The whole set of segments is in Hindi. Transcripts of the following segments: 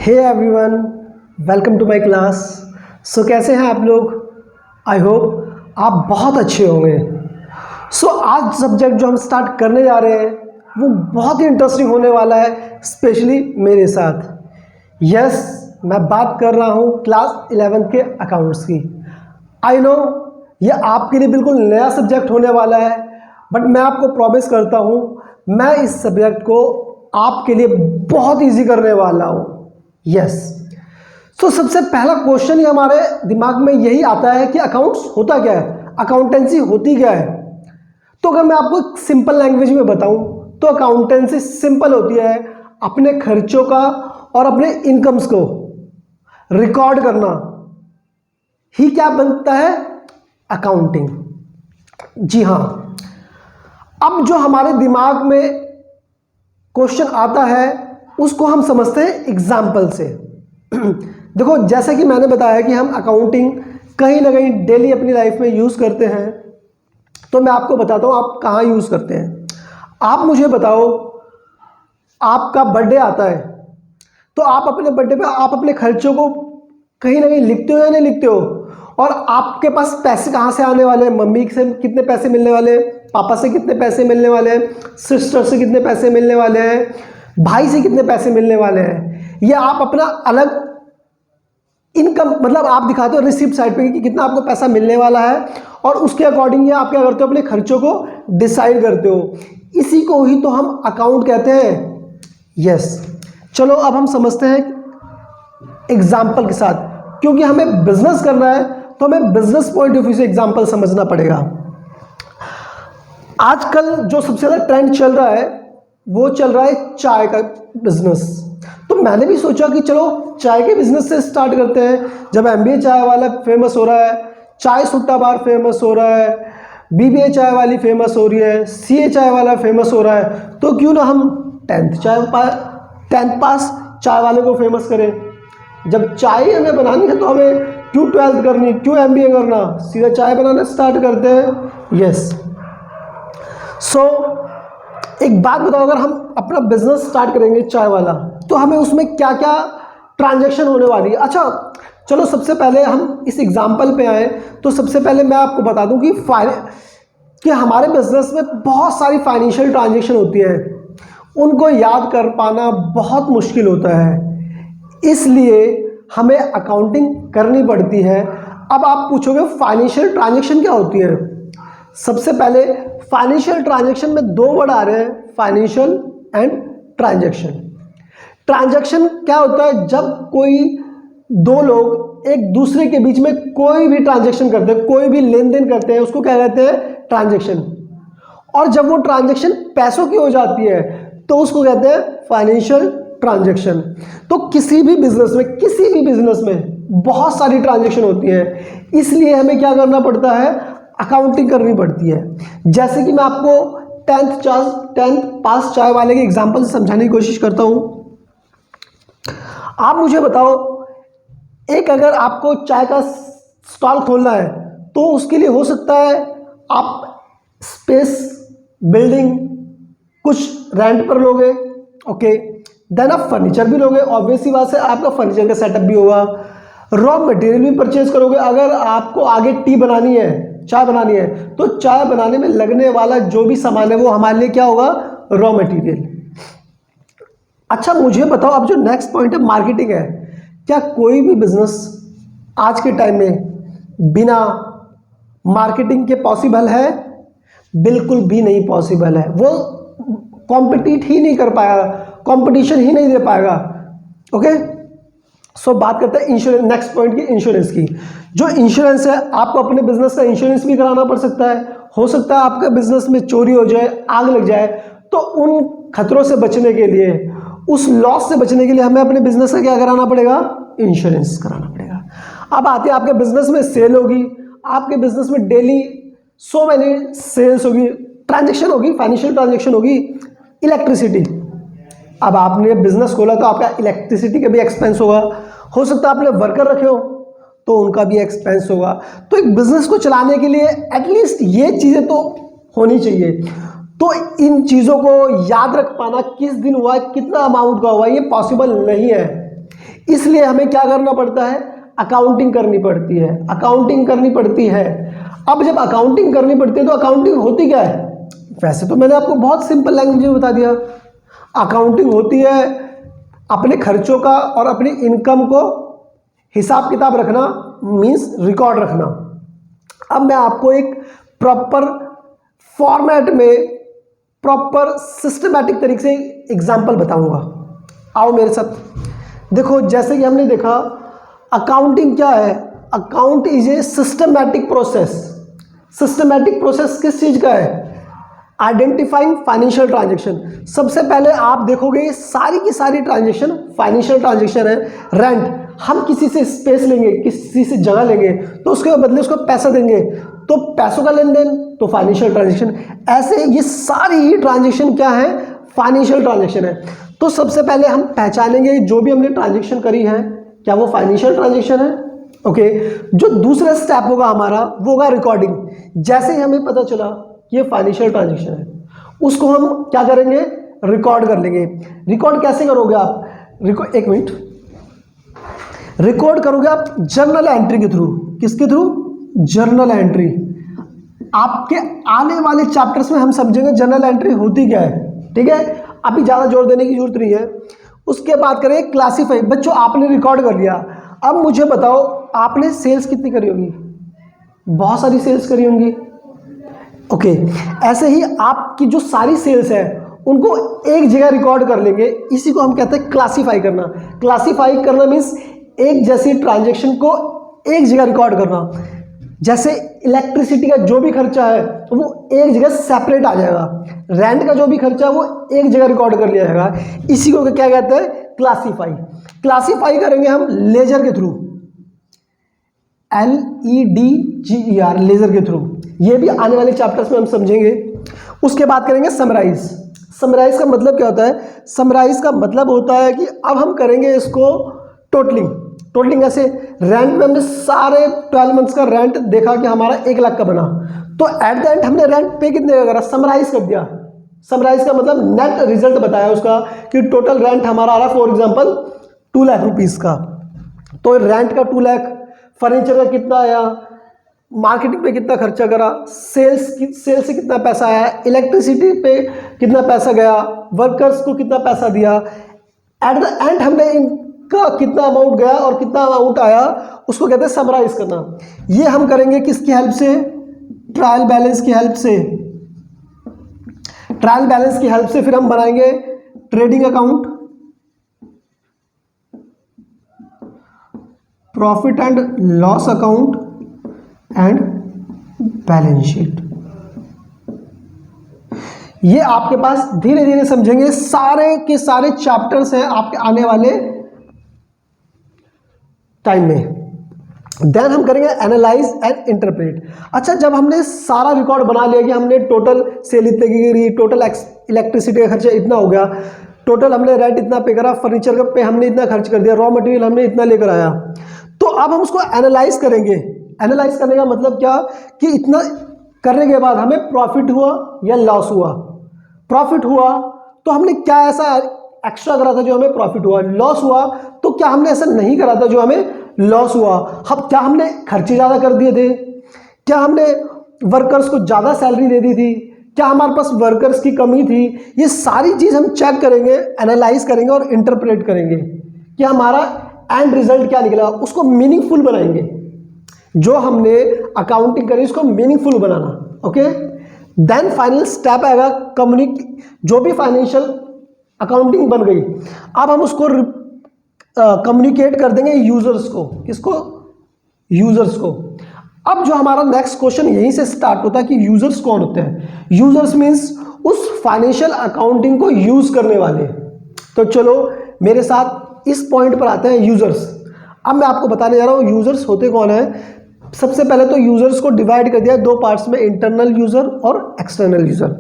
Hey everyone, welcome to my class. So कैसे हैं आप लोग? आई होप आप बहुत अच्छे होंगे। सो आज सब्जेक्ट जो हम स्टार्ट करने जा रहे हैं वो बहुत ही इंटरेस्टिंग होने वाला है, स्पेशली मेरे साथ। यस, मैं बात कर रहा हूँ क्लास 11 के अकाउंट्स की। आई नो ये आपके लिए बिल्कुल नया सब्जेक्ट होने वाला है, बट मैं आपको प्रॉमिस करता हूँ मैं इस सब्जेक्ट को आपके लिए बहुत इजी करने वाला हूँ। यस, तो सबसे पहला क्वेश्चन ही हमारे दिमाग में यही आता है कि अकाउंट्स होता क्या है, अकाउंटेंसी होती क्या है। तो अगर मैं आपको सिंपल लैंग्वेज में बताऊं तो अकाउंटेंसी सिंपल होती है अपने खर्चों का और अपने इनकम्स को रिकॉर्ड करना ही क्या बनता है, अकाउंटिंग। जी हाँ, अब जो हमारे दिमाग में क्वेश्चन आता है उसको हम समझते हैं एग्जाम्पल से। देखो, जैसा कि मैंने बताया कि हम अकाउंटिंग कहीं ना कहीं डेली अपनी लाइफ में यूज़ करते हैं, तो मैं आपको बताता हूँ आप कहाँ यूज़ करते हैं। आप मुझे बताओ, आपका बर्थडे आता है तो आप अपने बर्थडे पे आप अपने खर्चों को कहीं ना कहीं लिखते हो या नहीं लिखते हो? और आपके पास पैसे कहाँ से आने वाले हैं? मम्मी से कितने पैसे मिलने वाले हैं, पापा से कितने पैसे मिलने वाले हैं, सिस्टर से कितने पैसे मिलने वाले हैं, भाई से कितने पैसे मिलने वाले हैं। ये आप अपना अलग इनकम मतलब आप दिखाते हो रिसिप्ट साइड पे कि कितना आपको पैसा मिलने वाला है, और उसके अकॉर्डिंग ये आप क्या करते हो, अपने खर्चों को डिसाइड करते हो। इसी को ही तो हम अकाउंट कहते हैं। यस, चलो अब हम समझते हैं एग्जाम्पल के साथ, क्योंकि हमें बिजनेस करना है तो हमें बिजनेस पॉइंट ऑफ व्यू से एग्जाम्पल समझना पड़ेगा। आजकल जो सबसे ज़्यादा ट्रेंड चल रहा है वो चल रहा है चाय का बिजनेस। तो मैंने भी सोचा कि चलो चाय के बिजनेस से स्टार्ट करते हैं। जब MBA चाय वाला फेमस हो रहा है, चाय सुट्टा बार फेमस हो रहा है, BBA चाय वाली फेमस हो रही है, CA चाय वाला फेमस हो रहा है, तो क्यों ना हम 10th पास चाय वाले को फेमस करें। जब चाय हमें बनानी है तो हमें क्यों 12th करनी, क्यों MBA करना, सीधा चाय बनाना स्टार्ट करते हैं। यस, सो एक बात बताओ, अगर हम अपना बिजनेस स्टार्ट करेंगे चाय वाला तो हमें उसमें क्या क्या ट्रांजैक्शन होने वाली है। अच्छा चलो, सबसे पहले हम इस एग्जांपल पे आए तो सबसे पहले मैं आपको बता दूं कि हमारे बिजनेस में बहुत सारी फाइनेंशियल ट्रांजैक्शन होती है, उनको याद कर पाना बहुत मुश्किल होता है, इसलिए हमें अकाउंटिंग करनी पड़ती है। अब आप पूछोगे फाइनेंशियल ट्रांजैक्शन क्या होती है। सबसे पहले फाइनेंशियल ट्रांजैक्शन में दो वर्ड आ रहे हैं, फाइनेंशियल एंड ट्रांजैक्शन। ट्रांजैक्शन क्या होता है? जब कोई दो लोग एक दूसरे के बीच में कोई भी ट्रांजैक्शन करते हैं, कोई भी लेन देन करते हैं, उसको क्या कहते हैं, ट्रांजैक्शन। और जब वो ट्रांजैक्शन पैसों की हो जाती है तो उसको कहते हैं फाइनेंशियल ट्रांजैक्शन। तो किसी भी बिजनेस में बहुत सारी ट्रांजैक्शन होती है, इसलिए हमें क्या करना पड़ता है, अकाउंटिंग करनी पड़ती है। जैसे कि मैं आपको 10th पास चाय वाले के एग्जांपल से समझाने की कोशिश करता हूं। आप मुझे बताओ, एक अगर आपको चाय का स्टॉल खोलना है तो उसके लिए हो सकता है आप स्पेस, बिल्डिंग कुछ रेंट पर लोगे, ओके, देन आप फर्नीचर भी लोगे, ऑब्वियस सी बात है आपका फर्नीचर का सेटअप भी होगा, रॉ मटेरियल भी परचेज करोगे। अगर आपको आगे टी बनानी है, चाय बनानी है, तो चाय बनाने में लगने वाला जो भी सामान है वो हमारे लिए क्या होगा, रॉ मटेरियल। अच्छा मुझे बताओ, अब जो नेक्स्ट पॉइंट है मार्केटिंग है। क्या कोई भी बिजनेस आज के टाइम में बिना मार्केटिंग के पॉसिबल है? बिल्कुल भी नहीं पॉसिबल है। वो कॉम्पिटिट ही नहीं कर पाएगा, कंपटीशन ही नहीं दे पाएगा। ओके, सो बात करते हैं इंश्योरेंस, नेक्स्ट पॉइंट की, इंश्योरेंस की। जो इंश्योरेंस है, आपको अपने बिजनेस का इंश्योरेंस भी कराना पड़ सकता है। हो सकता है आपके बिजनेस में चोरी हो जाए, आग लग जाए, तो उन खतरों से बचने के लिए, उस लॉस से बचने के लिए हमें अपने बिजनेस का क्या कराना पड़ेगा, इंश्योरेंस कराना पड़ेगा। अब आते हैं आपके बिजनेस में सेल होगी, आपके बिजनेस में डेली सो मैनी सेल्स होगी, ट्रांजेक्शन होगी, फाइनेंशियल ट्रांजेक्शन होगी, इलेक्ट्रिसिटी। अब आपने बिजनेस खोला तो आपका इलेक्ट्रिसिटी का भी एक्सपेंस होगा, हो सकता है आपने वर्कर रखे हो तो उनका भी एक्सपेंस होगा। तो एक बिजनेस को चलाने के लिए एटलीस्ट ये चीज़ें तो होनी चाहिए। तो इन चीज़ों को याद रख पाना, किस दिन हुआ, कितना अमाउंट का हुआ, ये पॉसिबल नहीं है। इसलिए हमें क्या करना पड़ता है, अकाउंटिंग करनी पड़ती है, अकाउंटिंग करनी पड़ती है। अब जब अकाउंटिंग करनी पड़ती है तो अकाउंटिंग होती क्या है, वैसे तो मैंने आपको बहुत सिंपल लैंग्वेज में बता दिया। अकाउंटिंग होती है अपने खर्चों का और अपनी इनकम को हिसाब किताब रखना, मीन्स रिकॉर्ड रखना। अब मैं आपको एक प्रॉपर फॉर्मेट में, प्रॉपर सिस्टमैटिक तरीके से एग्जाम्पल बताऊंगा। आओ मेरे साथ। देखो, जैसे कि हमने देखा अकाउंटिंग क्या है, account is a systematic process. Systematic process किस चीज का है, आइडेंटिफाइंग फाइनेंशियल ट्रांजेक्शन। सबसे पहले आप देखोगे ये सारी की सारी ट्रांजेक्शन फाइनेंशियल ट्रांजेक्शन है। रेंट, हम किसी से स्पेस लेंगे, किसी से जगह लेंगे तो उसके बदले उसको पैसा देंगे, तो पैसों का लेन देन तो फाइनेंशियल ट्रांजेक्शन। ऐसे ये सारी ही ट्रांजेक्शन क्या है, फाइनेंशियल ट्रांजेक्शन है। तो सबसे पहले हम पहचानेंगे जो भी हमने ट्रांजेक्शन करी है क्या वो फाइनेंशियल ट्रांजेक्शन है। ओके, जो दूसरा स्टेप होगा हमारा वो होगा रिकॉर्डिंग। जैसे ही हमें पता चला ये फाइनेंशियल ट्रांजेक्शन है, उसको हम क्या करेंगे, रिकॉर्ड कर लेंगे। रिकॉर्ड कैसे करोगे आप, एक मिनट, रिकॉर्ड करोगे आप जर्नल एंट्री के थ्रू। किसके थ्रू, जर्नल एंट्री। आपके आने वाले चैप्टर्स में हम समझेंगे जर्नल एंट्री होती क्या है, ठीक है, अभी ज़्यादा जोर देने की जरूरत नहीं है। उसके बाद करेंगे क्लासीफाई। बच्चों आपने रिकॉर्ड कर लिया, अब मुझे बताओ आपने सेल्स कितनी करी होगी, बहुत सारी सेल्स करी होंगी। ओके, ऐसे ही आपकी जो सारी सेल्स है उनको एक जगह रिकॉर्ड कर लेंगे, इसी को हम कहते हैं क्लासीफाई करना। क्लासीफाई करना मीन्स एक जैसी ट्रांजैक्शन को एक जगह रिकॉर्ड करना। जैसे इलेक्ट्रिसिटी का जो भी खर्चा है वो एक जगह सेपरेट आ जाएगा, रेंट का जो भी खर्चा है वो एक जगह रिकॉर्ड कर लिया जाएगा, इसी को क्या कहते हैं, क्लासीफाई। क्लासीफाई करेंगे हम लेजर के थ्रू, LEDGER, लेजर के थ्रू। ये भी आने वाले चैप्टर्स में हम समझेंगे। उसके बाद करेंगे समराइज। समराइज का मतलब क्या होता है, समराइज का मतलब होता है कि अब हम करेंगे इसको टोटलिंग। टोटलिंग ऐसे, रेंट में हमने सारे 12 मंथ्स का रेंट देखा कि हमारा 1 लाख का बना, तो एट द एंड हमने रेंट पे कितने का करा, समराइज कर दिया। समराइज का मतलब नेट रिजल्ट बताया उसका कि टोटल रेंट हमारा आ रहा, फॉर एग्जांपल 2 लाख रुपीस का, तो रेंट का 2 लाख, फर्नीचर का कितना आया, मार्केटिंग पे कितना खर्चा करा, सेल्स से कितना पैसा आया, इलेक्ट्रिसिटी पे कितना पैसा गया, वर्कर्स को कितना पैसा दिया, एट द एंड हमने इनका कितना अमाउंट गया और कितना अमाउंट आया, उसको कहते हैं समराइज करना। ये हम करेंगे किसकी हेल्प से, ट्रायल बैलेंस की हेल्प से। ट्रायल बैलेंस की हेल्प से फिर हम बनाएंगे trading account, profit and loss account and balance sheet. ये आपके पास धीरे धीरे समझेंगे, सारे के सारे चैप्टर्स हैं आपके आने वाले टाइम में। देन हम करेंगे एनालाइज एंड इंटरप्रेट। अच्छा, जब हमने सारा रिकॉर्ड बना लिया कि हमने टोटल सेल इतने की गिरी, टोटल इलेक्ट्रिसिटी का खर्चा इतना हो गया, टोटल हमने रेंट इतना पे करा, फर्नीचर का पे हमने इतना खर्च कर दिया, रॉ मटेरियल हमने इतना लेकर आया, तो अब हम उसको एनालाइज करेंगे। एनालाइज करने का मतलब क्या कि इतना करने के बाद हमें प्रॉफिट हुआ या लॉस हुआ। प्रॉफिट हुआ तो हमने क्या ऐसा एक्स्ट्रा करा था जो हमें प्रॉफिट हुआ, लॉस हुआ तो क्या हमने ऐसा नहीं करा था जो हमें लॉस हुआ। हम क्या हमने खर्चे ज़्यादा कर दिए थे, क्या हमने वर्कर्स को ज़्यादा सैलरी दे दी थी, क्या हमारे पास वर्कर्स की कमी थी। ये सारी चीज़ हम चेक करेंगे, एनालाइज करेंगे और इंटरप्रेट करेंगे कि हमारा एंड रिजल्ट क्या निकला, उसको मीनिंगफुल बनाएंगे। जो हमने अकाउंटिंग करी उसको मीनिंगफुल बनाना। ओके, देन फाइनल स्टेप आएगा जो भी फाइनेंशियल अकाउंटिंग बन गई, अब हम उसको कम्युनिकेट कर देंगे यूजर्स को। किसको, यूजर्स को। अब जो हमारा नेक्स्ट क्वेश्चन यहीं से स्टार्ट होता है कि यूजर्स कौन होते हैं। यूजर्स मीन्स उस फाइनेंशियल अकाउंटिंग को यूज करने वाले। तो चलो मेरे साथ इस पॉइंट पर आते हैं, यूजर्स। अब मैं आपको बताने जा रहा हूँ यूजर्स होते कौन है। सबसे पहले तो यूजर्स को डिवाइड कर दिया 2 पार्ट्स में, इंटरनल यूजर और एक्सटर्नल यूजर।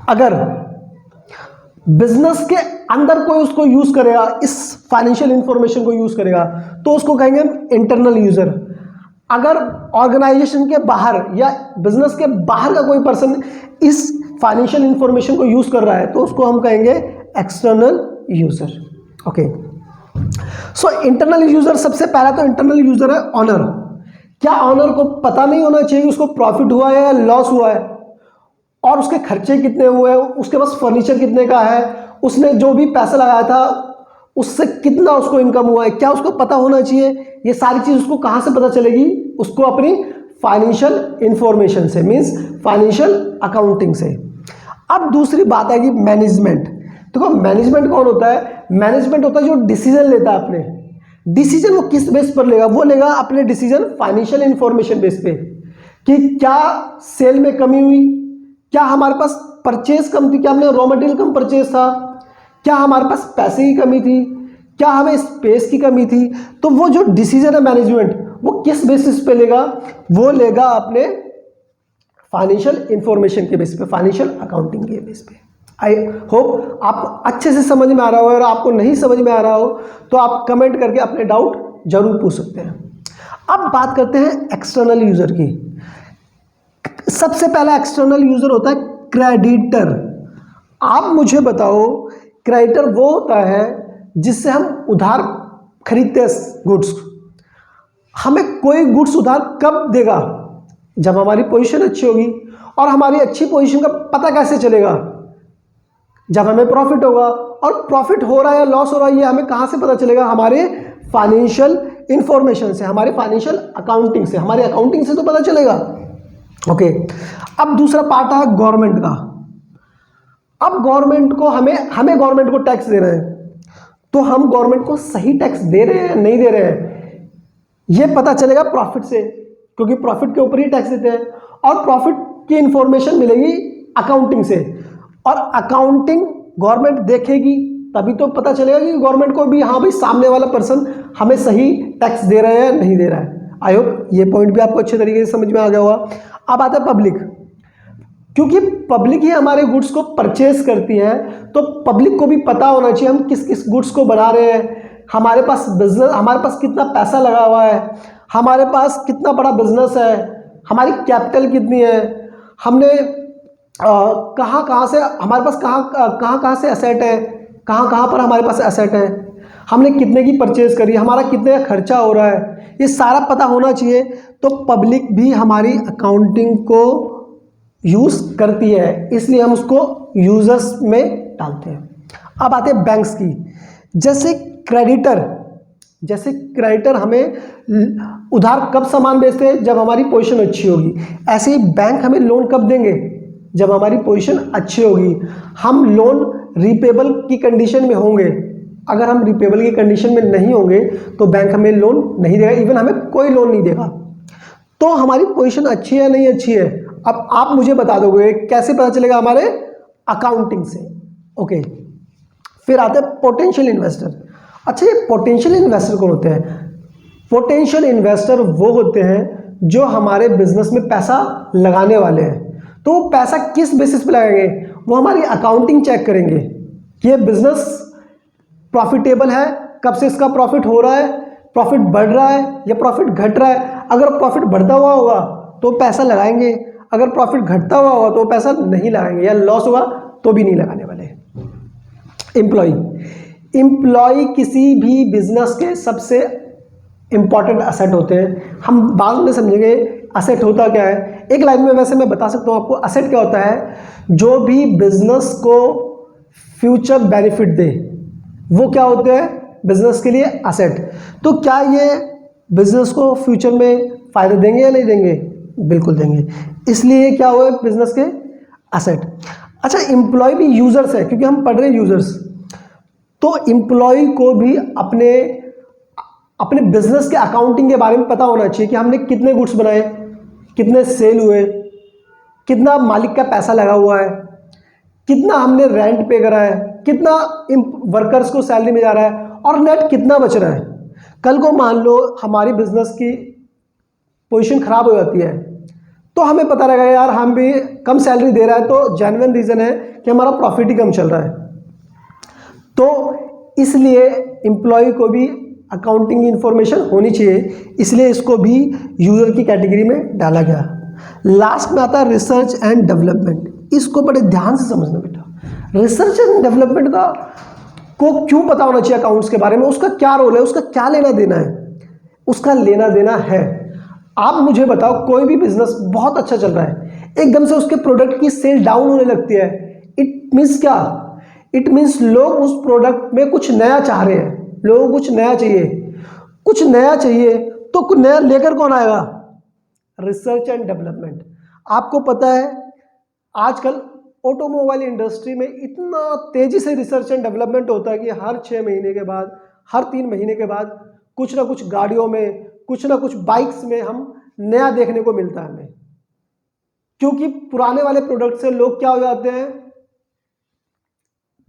अगर बिजनेस के अंदर कोई उसको यूज करेगा, इस फाइनेंशियल इंफॉर्मेशन को यूज करेगा, तो उसको कहेंगे हम इंटरनल यूजर। अगर ऑर्गेनाइजेशन के बाहर या बिजनेस के बाहर का कोई पर्सन इस फाइनेंशियल इंफॉर्मेशन को यूज कर रहा है तो उसको हम कहेंगे external user. Okay, so internal user, सबसे पहला तो इंटरनल यूजर है ऑनर। क्या ऑनर को पता नहीं होना चाहिए उसको प्रॉफिट हुआ है या लॉस हुआ है, और उसके खर्चे कितने हुए हैं, उसके पास फर्नीचर कितने का है, उसने जो भी पैसा लगाया था उससे कितना उसको इनकम हुआ है, क्या उसको पता होना चाहिए? ये सारी चीज उसको कहां से पता चलेगी? उसको अपनी फाइनेंशियल इंफॉर्मेशन से, मींस फाइनेंशियल अकाउंटिंग से। अब दूसरी बात है कि मैनेजमेंट। देखो मैनेजमेंट कौन होता है? मैनेजमेंट होता है जो डिसीजन लेता है अपने। डिसीजन वो किस बेस पर लेगा? वो लेगा अपने डिसीजन फाइनेंशियल इंफॉर्मेशन बेस पे, कि क्या सेल में कमी हुई, क्या हमारे पास परचेज कम थी, क्या हमने रॉ मटेरियल कम परचेज था, क्या हमारे पास पैसे की कमी थी, क्या हमें स्पेस की कमी थी। तो वो जो डिसीजन है मैनेजमेंट, वो किस बेसिस पे लेगा? वो लेगा अपने फाइनेंशियल इंफॉर्मेशन के बेस पे, फाइनेंशियल अकाउंटिंग के बेस पे। आई होप आपको अच्छे से समझ में आ रहा हो, और आपको नहीं समझ में आ रहा हो तो आप कमेंट करके अपने डाउट जरूर पूछ सकते हैं। अब बात करते हैं एक्सटर्नल यूजर की। सबसे पहला एक्सटर्नल यूजर होता है क्रेडिटर। आप मुझे बताओ, क्रेडिटर वो होता है जिससे हम उधार खरीदते हैं गुड्स। हमें कोई गुड्स उधार कब देगा? जब हमारी पोजीशन अच्छी होगी। और हमारी अच्छी पोजीशन का पता कैसे चलेगा? जब हमें प्रॉफिट होगा। और प्रॉफिट हो रहा है या लॉस हो रहा है ये हमें कहां से पता चलेगा? हमारे फाइनेंशियल इंफॉर्मेशन से, हमारे फाइनेंशियल अकाउंटिंग से, हमारे अकाउंटिंग से तो पता चलेगा। ओके, अब दूसरा पार्ट है गवर्नमेंट का। अब गवर्नमेंट को हमें गवर्नमेंट को टैक्स दे रहे हैं, तो हम गवर्नमेंट को सही टैक्स दे रहे हैं नहीं दे रहे हैं ये पता चलेगा प्रॉफिट से, क्योंकि प्रॉफिट के ऊपर ही टैक्स देते हैं। और प्रॉफिट की इंफॉर्मेशन मिलेगी अकाउंटिंग से, और अकाउंटिंग गवर्नमेंट देखेगी तभी तो पता चलेगा कि गवर्नमेंट को भी हाँ भाई सामने वाला पर्सन हमें सही टैक्स दे रहा है या नहीं दे रहा है। आई होप ये पॉइंट भी आपको अच्छे तरीके से समझ में आ गया होगा। अब आता है पब्लिक। क्योंकि पब्लिक ही हमारे गुड्स को परचेज करती है, तो पब्लिक को भी पता होना चाहिए हम किस किस गुड्स को बना रहे हैं, हमारे पास बिजनेस, हमारे पास कितना पैसा लगा हुआ है, हमारे पास कितना बड़ा बिजनेस है, हमारी कैपिटल कितनी है, हमने कहाँ कहाँ से, हमारे पास कहाँ से एसेट है, कहाँ पर हमारे पास एसेट है, हमने कितने की परचेज करी, हमारा कितने का खर्चा हो रहा है, ये सारा पता होना चाहिए। तो पब्लिक भी हमारी अकाउंटिंग को यूज़ करती है, इसलिए हम उसको यूजर्स में डालते हैं। अब आते हैं बैंक्स की। जैसे क्रेडिटर हमें उधार कब सामान बेचते हैं? जब हमारी पोजीशन अच्छी होगी। ऐसे ही बैंक हमें लोन कब देंगे? जब हमारी पोजीशन अच्छी होगी। हम लोन रिपेबल की कंडीशन में होंगे। अगर हम रिपेबल की कंडीशन में नहीं होंगे तो बैंक हमें लोन नहीं देगा, इवन हमें कोई लोन नहीं देगा। तो हमारी पोजीशन अच्छी है नहीं अच्छी है, अब आप मुझे बता दोगे कैसे पता चलेगा? हमारे अकाउंटिंग से। ओके, फिर आते हैं पोटेंशियल इन्वेस्टर। अच्छा, ये पोटेंशियल इन्वेस्टर कौन होते हैं? पोटेंशियल इन्वेस्टर वो होते हैं जो हमारे बिजनेस में पैसा लगाने वाले हैं। तो वो पैसा किस बेसिस पे लगाएंगे? वो हमारी अकाउंटिंग चेक करेंगे कि ये बिजनेस प्रॉफिटेबल है, कब से इसका प्रॉफिट हो रहा है, प्रॉफिट बढ़ रहा है या प्रॉफिट घट रहा है। अगर प्रॉफिट बढ़ता हुआ होगा तो पैसा लगाएंगे, अगर प्रॉफिट घटता हुआ होगा तो पैसा नहीं लगाएंगे, या लॉस होगा तो भी नहीं लगाने वाले। एम्प्लॉय किसी भी बिजनेस के सबसे इंपॉर्टेंट एसेट होते हैं। हम बाद में समझेंगे एसेट होता क्या है। एक लाइन में वैसे मैं बता सकता हूँ आपको एसेट क्या होता है। जो भी बिजनेस को फ्यूचर बेनिफिट दे वो क्या होते हैं? बिजनेस के लिए एसेट। तो क्या ये बिजनेस को फ्यूचर में फायदा देंगे या नहीं देंगे? बिल्कुल देंगे, इसलिए क्या हुआ बिजनेस के एसेट। अच्छा, एम्प्लॉय भी यूजर्स है, क्योंकि हम पढ़ रहे हैं यूजर्स। तो एम्प्लॉय को भी अपने बिजनेस के अकाउंटिंग के बारे में पता होना चाहिए कि हमने कितने गुड्स बनाए, कितने सेल हुए, कितना मालिक का पैसा लगा हुआ है, कितना हमने रेंट पे करा है, कितना वर्कर्स को सैलरी में जा रहा है, और नेट कितना बच रहा है। कल को मान लो हमारी बिजनेस की पोजीशन खराब हो जाती है तो हमें पता रहेगा यार हम भी कम सैलरी दे रहा है, तो जेन्युइन रीज़न है कि हमारा प्रॉफिट ही कम चल रहा है। तो इसलिए एम्प्लॉय को भी अकाउंटिंग की इंफॉर्मेशन होनी चाहिए, इसलिए इसको भी यूजर की कैटेगरी में डाला गया। लास्ट में आता है रिसर्च एंड डेवलपमेंट। इसको बड़े ध्यान से समझना बेटा। रिसर्च एंड डेवलपमेंट का को क्यों पता होना चाहिए अकाउंट्स के बारे में, उसका क्या रोल है, उसका क्या लेना देना है, उसका लेना देना है। आप मुझे बताओ, कोई भी बिजनेस बहुत अच्छा चल रहा है, एकदम से उसके प्रोडक्ट की सेल डाउन होने लगती है, इट मीन्स क्या? इट मीन्स लोग उस प्रोडक्ट में कुछ नया चाह रहे हैं, लोगों को कुछ नया चाहिए। कुछ नया चाहिए तो कुछ नया लेकर कौन आएगा? Research and development. आपको पता है आजकल ऑटोमोबाइल इंडस्ट्री में इतना तेजी से रिसर्च एंड डेवलपमेंट होता है कि हर 6 महीने के बाद, हर 3 महीने के बाद कुछ ना कुछ गाड़ियों में, कुछ ना कुछ बाइक्स में हम नया देखने को मिलता है हमें। क्योंकि पुराने वाले प्रोडक्ट से लोग क्या हो जाते हैं?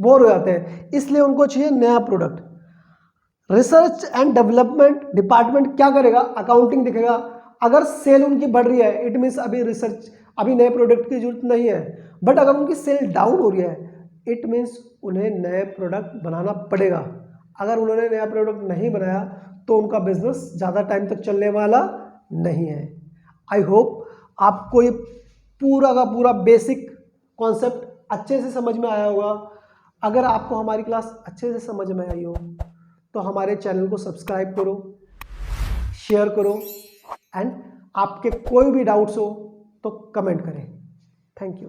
बोर हो जाते हैं, इसलिए उनको चाहिए नया product. Research and development department क्या करेगा? अकाउंटिंग दिखेगा। अगर सेल उनकी बढ़ रही है, इट मीन्स अभी नए प्रोडक्ट की जरूरत नहीं है। बट अगर उनकी सेल डाउन हो रही है, इट मीन्स उन्हें नए प्रोडक्ट बनाना पड़ेगा। अगर उन्होंने नया प्रोडक्ट नहीं बनाया तो उनका बिजनेस ज़्यादा टाइम तक चलने वाला नहीं है। आई होप आपको ये पूरा का पूरा बेसिक कॉन्सेप्ट अच्छे से समझ में आया होगा। अगर आपको हमारी क्लास अच्छे से समझ में आई हो तो हमारे चैनल को सब्सक्राइब करो, शेयर करो, एंड आपके कोई भी डाउट्स हो तो कमेंट करें। Thank you.